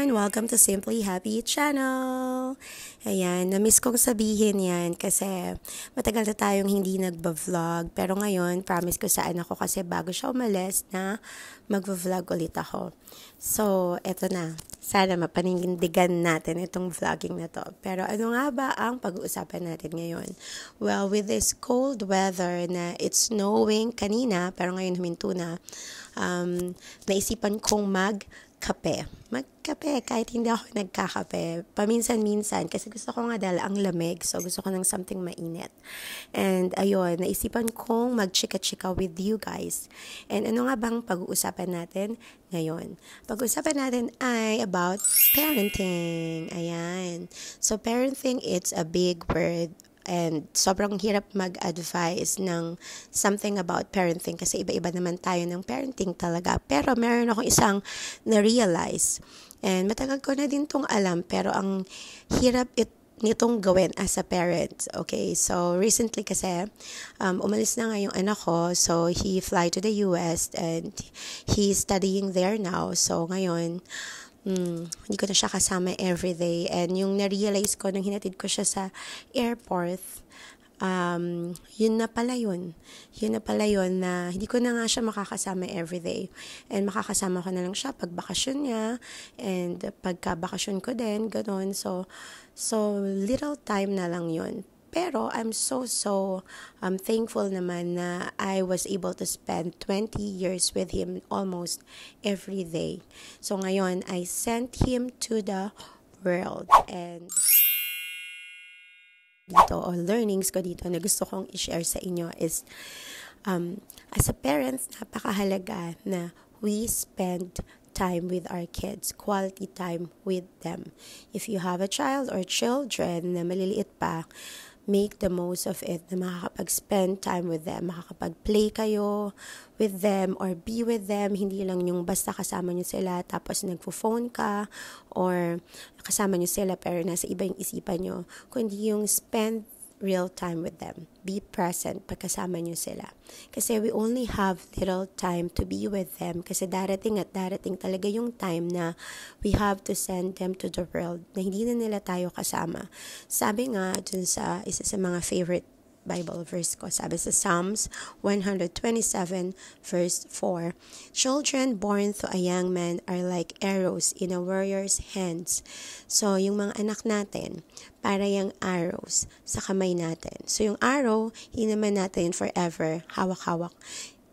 everyone! Welcome to Simply Happy Channel! Ayan, na-miss kong sabihin yan kasi matagal na tayong hindi nagba-vlog. Pero ngayon, promise ko sa anak ko kasi bago siya umalis na magva-vlog ulit ako. So, eto na. Sana mapanindigan natin itong vlogging na to. Pero ano nga ba ang pag-uusapan natin ngayon? Well, with this cold weather na it's snowing kanina, pero ngayon huminto na, naisipan kong magkape kahit hindi ako nagkakape. Paminsan-minsan kasi gusto ko nga dahil ang lamig. So gusto ko ng something mainit. And ayun, naisipan kong magchika-chika with you guys. And ano nga bang pag-uusapan natin ngayon? Pag-uusapan natin ay about parenting. Ayan. So parenting, it's a big word. And sobrang hirap mag-advise ng something about parenting kasi iba-iba naman tayo ng parenting talaga. Pero meron akong isang na-realize. And matagal ko na din tong alam pero ang hirap nitong gawin as a parent. Okay, so recently kasi umalis na nga yung anak ko. So he fly to the US and he's studying there now. So ngayon, hindi ko na siya kasama everyday. And yung na-realize ko nung hinatid ko siya sa airport, yun na pala yun. Yun na pala yun na hindi ko na nga siya makakasama everyday. And makakasama ko na lang siya pag bakasyon niya. And pagka bakasyon ko din, gano'n. So little time na lang yun. Pero I'm so thankful naman na I was able to spend 20 years with him almost every day. So ngayon, I sent him to the world. And dito, o learnings ko dito na gusto kong i-share sa inyo is, as a parent, napakahalaga na we spend time with our kids, quality time with them. If you have a child or children na maliliit pa, make the most of it na makakapag-spend time with them, makakapag-play kayo with them or be with them, hindi lang yung basta kasama nyo sila tapos nagpo-phone ka or kasama nyo sila pero nasa iba yung isipan nyo, kundi yung spend real time with them. Be present pagkasama nyo sila. Kasi we only have little time to be with them kasi darating at darating talaga yung time na we have to send them to the world na hindi na nila tayo kasama. Sabi nga dun sa isa sa mga favorite Bible verse ko, sabi sa Psalms 127 verse 4, children born to a young man are like arrows in a warrior's hands. So, yung mga anak natin, para yung arrows sa kamay natin. So, yung arrow, hindi naman natin forever hawak-hawak.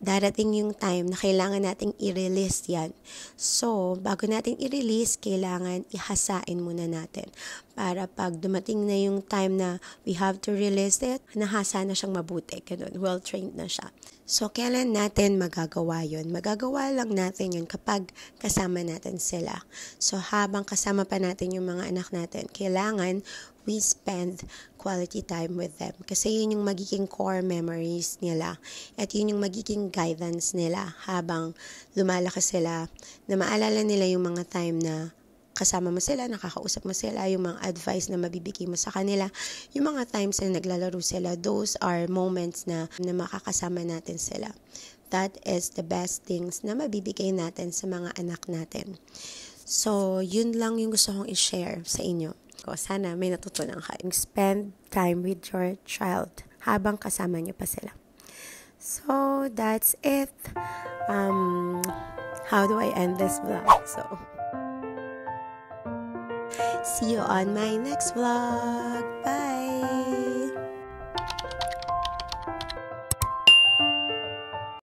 Darating yung time na kailangan nating i-release yan. So, bago natin i-release, kailangan ihasain muna natin. Para pag dumating na yung time na we have to release it, nahasa na siyang mabuti. Ganun, well-trained na siya. So, kailan natin magagawa yun? Magagawa lang natin yun kapag kasama natin sila. So, habang kasama pa natin yung mga anak natin, kailangan we spend quality time with them. Kasi yun yung magiging core memories nila. At yun yung magiging guidance nila habang lumalakas sila. Na maalala nila yung mga time na kasama mo sila, nakakausap mo sila, yung mga advice na mabibigay mo sa kanila, yung mga times na naglalaro sila, those are moments na makakasama natin sila. That is the best things na mabibigay natin sa mga anak natin. So, yun lang yung gusto kong i-share sa inyo. Sana may natutunan ka. Spend time with your child habang kasama niyo pa sila. So, that's it. How do I end this vlog? So, see you on my next vlog. Bye!